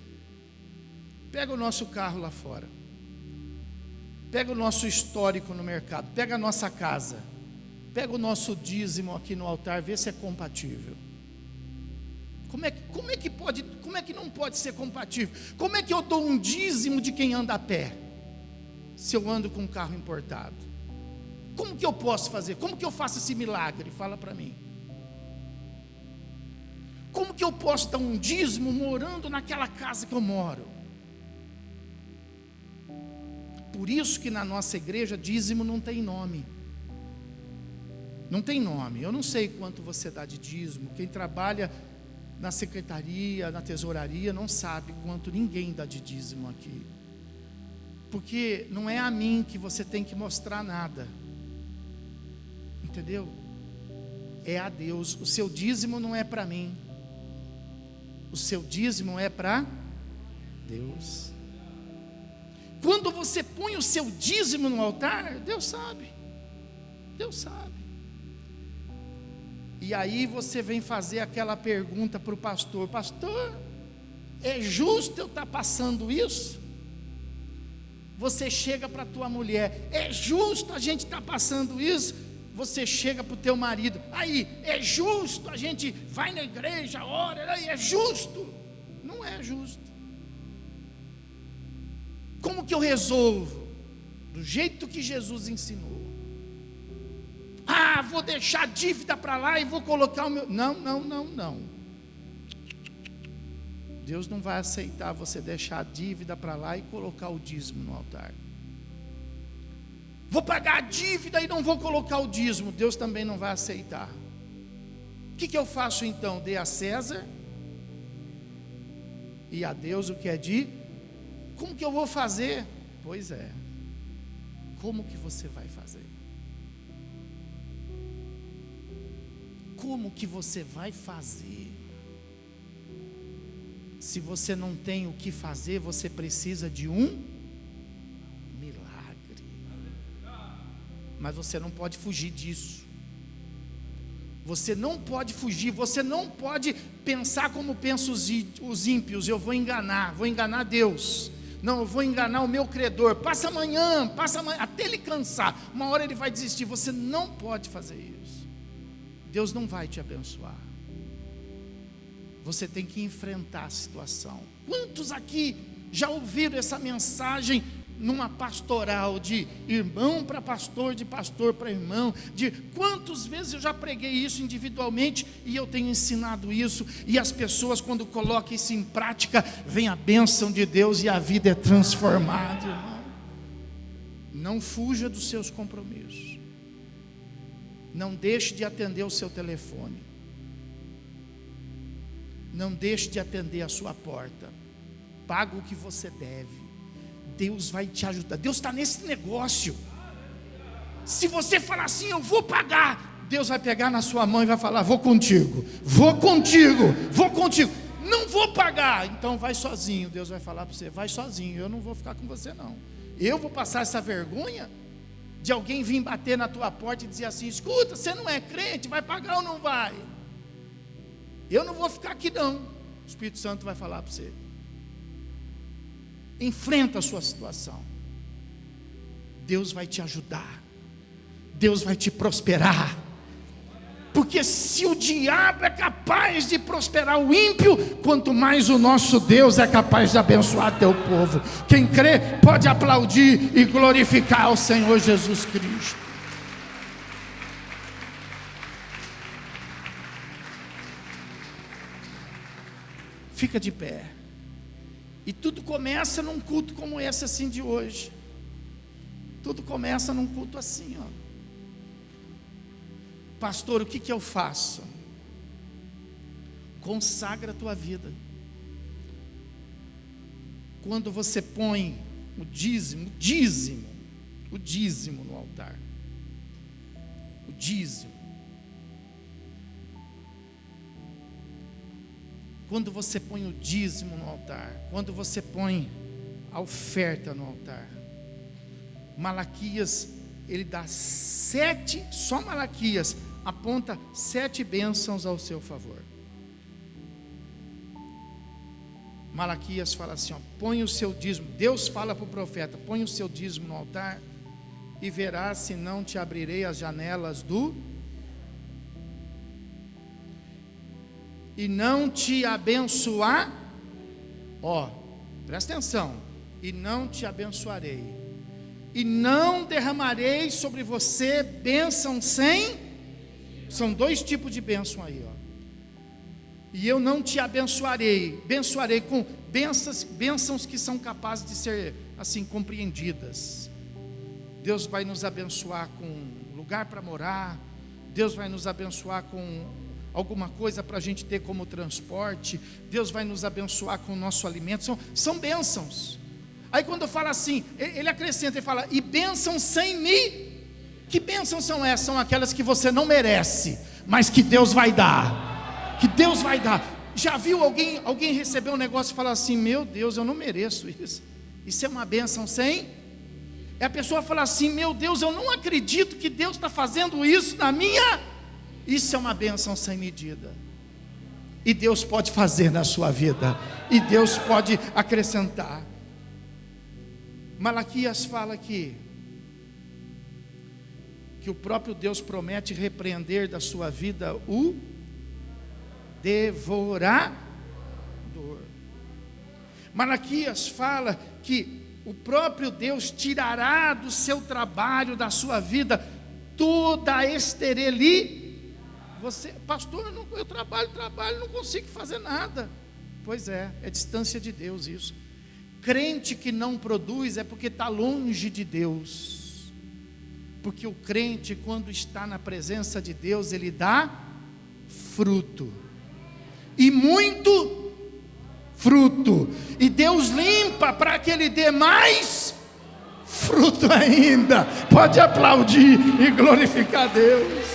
Pega o nosso carro lá fora, pega o nosso histórico no mercado, pega a nossa casa, pega o nosso dízimo aqui no altar, vê se é compatível. Como é que não pode ser compatível? Como é que eu dou um dízimo de quem anda a pé, se eu ando com um carro importado? Como que eu posso fazer? Como que eu faço esse milagre? Fala para mim. Como que eu posso dar um dízimo morando naquela casa que eu moro? Por isso que na nossa igreja dízimo não tem nome. Não tem nome. Eu não sei quanto você dá de dízimo. Quem trabalha na secretaria, na tesouraria, não sabe quanto ninguém dá de dízimo aqui. Porque não é a mim que você tem que mostrar nada. Entendeu? É a Deus. O seu dízimo não é para mim. O seu dízimo é para Deus. Quando você põe o seu dízimo no altar, Deus sabe. Deus sabe. E aí você vem fazer aquela pergunta para o pastor: pastor, é justo eu estar passando isso? Você chega para a tua mulher: é justo a gente estar passando isso? Você chega para o teu marido: aí, é justo a gente vai na igreja, ora, aí é justo? Não é justo. Como que eu resolvo? Do jeito que Jesus ensinou. Ah, vou deixar a dívida para lá e vou colocar o meu... Não. Deus não vai aceitar você deixar a dívida para lá e colocar o dízimo no altar. Vou pagar a dívida e não vou colocar o dízimo. Deus também não vai aceitar. O que eu faço então? Dê a César e a Deus o que é de... Como que eu vou fazer? Pois é. Como que você vai fazer? Como que você vai fazer? Se você não tem o que fazer, você precisa de um milagre. Mas você não pode fugir disso. Você não pode fugir, você não pode pensar como pensam os ímpios. Eu vou enganar Deus. Não, eu vou enganar o meu credor. Passa amanhã, até ele cansar. Uma hora ele vai desistir. Você não pode fazer isso. Deus não vai te abençoar. Você tem que enfrentar a situação. Quantos aqui já ouviram essa mensagem numa pastoral, de irmão para pastor, de pastor para irmão, de quantas vezes eu já preguei isso individualmente e eu tenho ensinado isso, e as pessoas, quando colocam isso em prática, vem a bênção de Deus e a vida é transformada, irmão. Não fuja dos seus compromissos. Não deixe de atender o seu telefone. Não deixe de atender a sua porta. Paga o que você deve. Deus vai te ajudar. Deus está nesse negócio. Se você falar assim, eu vou pagar, Deus vai pegar na sua mão e vai falar, vou contigo. Não vou pagar, então vai sozinho. Deus vai falar para você, vai sozinho, eu não vou ficar com você não. Eu vou passar essa vergonha de alguém vir bater na tua porta e dizer assim, escuta, você não é crente, vai pagar ou não vai? Eu não vou ficar aqui não. O Espírito Santo vai falar para você. Enfrenta a sua situação. Deus vai te ajudar. Deus vai te prosperar. Porque se o diabo é capaz de prosperar o ímpio, quanto mais o nosso Deus é capaz de abençoar teu povo. Quem crê pode aplaudir e glorificar ao Senhor Jesus Cristo. Fica de pé. E tudo começa num culto como esse assim de hoje. Tudo começa num culto assim, ó. Pastor, o que eu faço? Consagra a tua vida. Quando você põe o dízimo no altar. O dízimo. Quando você põe o dízimo no altar, quando você põe a oferta no altar, Malaquias, ele dá 7, só Malaquias, aponta 7 bênçãos ao seu favor. Malaquias fala assim, ó, põe o seu dízimo, Deus fala para o profeta, põe o seu dízimo no altar, e verás se não te abrirei as janelas e não te abençoar, ó, presta atenção, e não te abençoarei, e não derramarei sobre você bênção são 2 tipos de bênção aí, ó, e eu não te abençoarei com bênçãos que são capazes de ser, assim, compreendidas. Deus vai nos abençoar com lugar para morar, Deus vai nos abençoar com alguma coisa para a gente ter como transporte, Deus vai nos abençoar com o nosso alimento, são bênçãos. Aí quando eu falo assim, ele acrescenta, ele fala, e bênçãos sem mim. Que bênçãos são essas? São aquelas que você não merece, mas que Deus vai dar, Já viu alguém receber um negócio e falar assim, meu Deus, eu não mereço isso. Isso é uma bênção sem? É a pessoa falar assim, meu Deus, eu não acredito que Deus está fazendo isso na minha. Isso é uma bênção sem medida. E Deus pode fazer na sua vida. E Deus pode acrescentar. Malaquias fala que o próprio Deus promete repreender da sua vida o devorador. Malaquias fala que o próprio Deus tirará do seu trabalho, da sua vida, toda a esterilidade. Você, pastor, eu trabalho, não consigo fazer nada. Pois é distância de Deus isso. Crente que não produz é porque está longe de Deus. Porque o crente, quando está na presença de Deus, ele dá fruto. E muito fruto. E Deus limpa para que ele dê mais fruto ainda. Pode aplaudir e glorificar a Deus.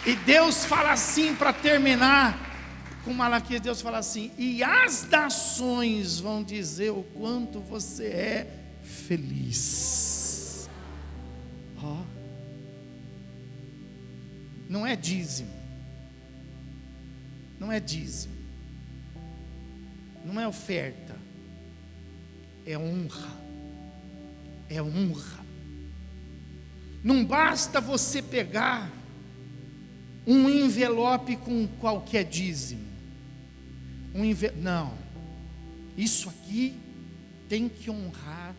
E Deus fala assim para terminar com Malaquias, Deus fala assim: e as nações vão dizer o quanto você é feliz. Ó, não é dízimo, não é dízimo, não é oferta, é honra, é honra. Não basta você pegar um envelope com qualquer dízimo, não, isso aqui tem que honrar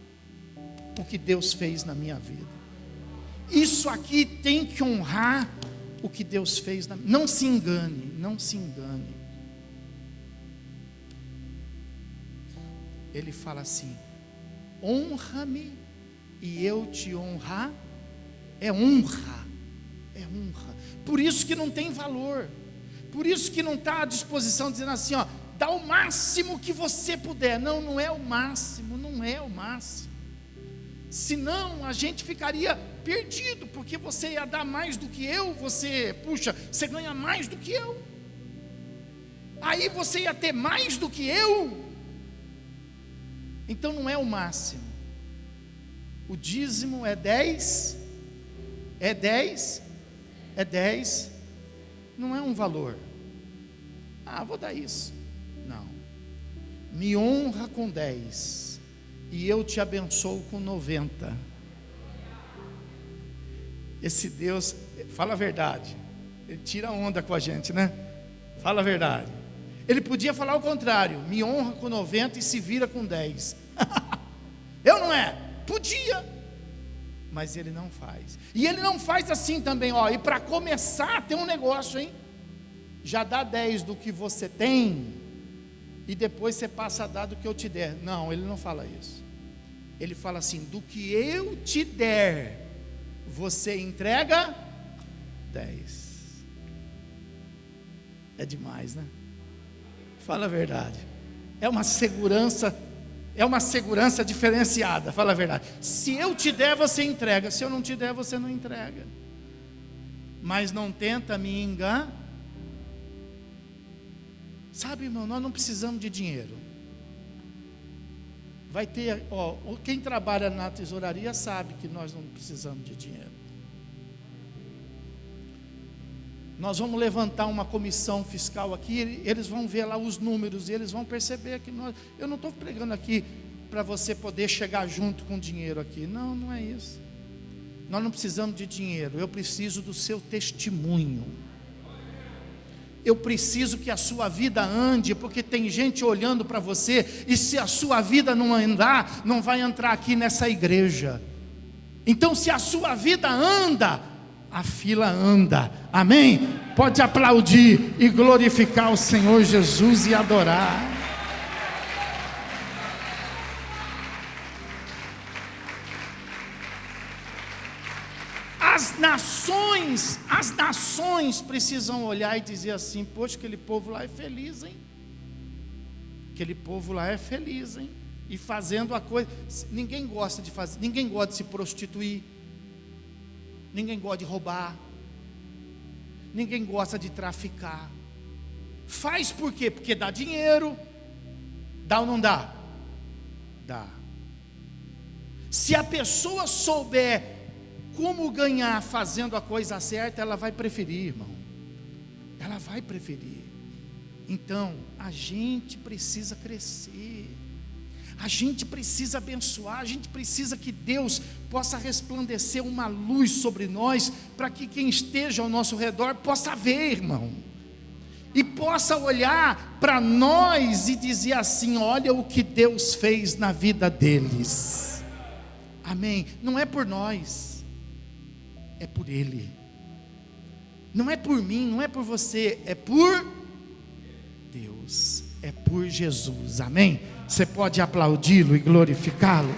o que Deus fez na minha vida. Isso aqui tem que honrar o que Deus fez na... Não se engane, não se engane. Ele fala assim: honra-me e eu te honrar. É honra, é honra. Por isso que não tem valor, por isso que não está à disposição, dizendo assim, ó, dá o máximo que você puder. Não, não é o máximo, não é o máximo. Senão a gente ficaria perdido, porque você ia dar mais do que eu, você ganha mais do que eu, aí você ia ter mais do que eu. Então não é o máximo. O dízimo é 10, não é um valor. Vou dar isso. Não. Me honra com 10 e eu te abençoo com 90. Esse Deus, fala a verdade, Ele tira onda com a gente, né? Fala a verdade. Ele podia falar o contrário: me honra com 90 e se vira com 10. Eu não é? Podia. Mas Ele não faz. E Ele não faz assim também, ó. E para começar tem um negócio, hein? Já dá 10 do que você tem e depois você passa a dar do que eu te der. Não, Ele não fala isso. Ele fala assim: do que eu te der, você entrega 10. É demais, né? Fala a verdade. É uma segurança diferenciada. Fala a verdade. Se eu te der, você entrega. Se eu não te der, você não entrega. Mas não tenta me enganar. Sabe, irmão, nós não precisamos de dinheiro. Vai ter, quem trabalha na tesouraria sabe que nós não precisamos de dinheiro. Nós vamos levantar uma comissão fiscal aqui, eles vão ver lá os números, e eles vão perceber que eu não estou pregando aqui para você poder chegar junto com dinheiro aqui. Não, não é isso. Nós não precisamos de dinheiro, eu preciso do seu testemunho. Eu preciso que a sua vida ande, porque tem gente olhando para você, e se a sua vida não andar, não vai entrar aqui nessa igreja. Então, se a sua vida anda, a fila anda. Amém? Pode aplaudir e glorificar o Senhor Jesus e adorar. As nações precisam olhar e dizer assim: poxa, aquele povo lá é feliz, hein? Aquele povo lá é feliz, hein? E fazendo a coisa. Ninguém gosta de fazer, ninguém gosta de se prostituir, ninguém gosta de roubar, ninguém gosta de traficar. Faz por quê? Porque dá dinheiro. Dá ou não dá? Dá. Se a pessoa souber como ganhar fazendo a coisa certa, ela vai preferir, irmão. Ela vai preferir. Então, a gente precisa crescer. A gente precisa abençoar. A gente precisa que Deus possa resplandecer uma luz sobre nós, para que quem esteja ao nosso redor possa ver, irmão. E possa olhar para nós e dizer assim: olha o que Deus fez na vida deles. Amém? Não é por nós, é por Ele. Não é por mim, não é por você, é por Deus, é por Jesus. Amém? Você pode aplaudi-lo e glorificá-lo.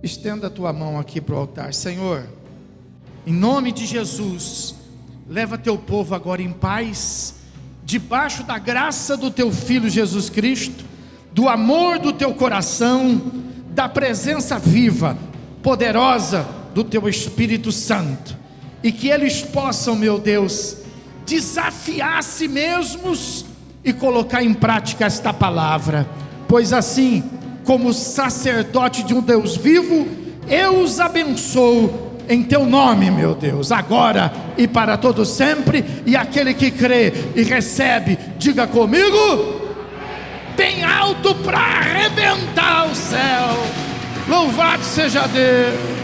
Estenda a tua mão aqui para o altar. Senhor, em nome de Jesus, leva teu povo agora em paz, debaixo da graça do teu Filho Jesus Cristo, do amor do teu coração, da presença viva, poderosa do teu Espírito Santo, e que eles possam, meu Deus, desafiar a si mesmos e colocar em prática esta palavra, pois assim, como sacerdote de um Deus vivo, eu os abençoo em teu nome, meu Deus, agora e para todo sempre. E aquele que crê e recebe, diga comigo, bem alto para arrebentar o céu. Louvado seja Deus.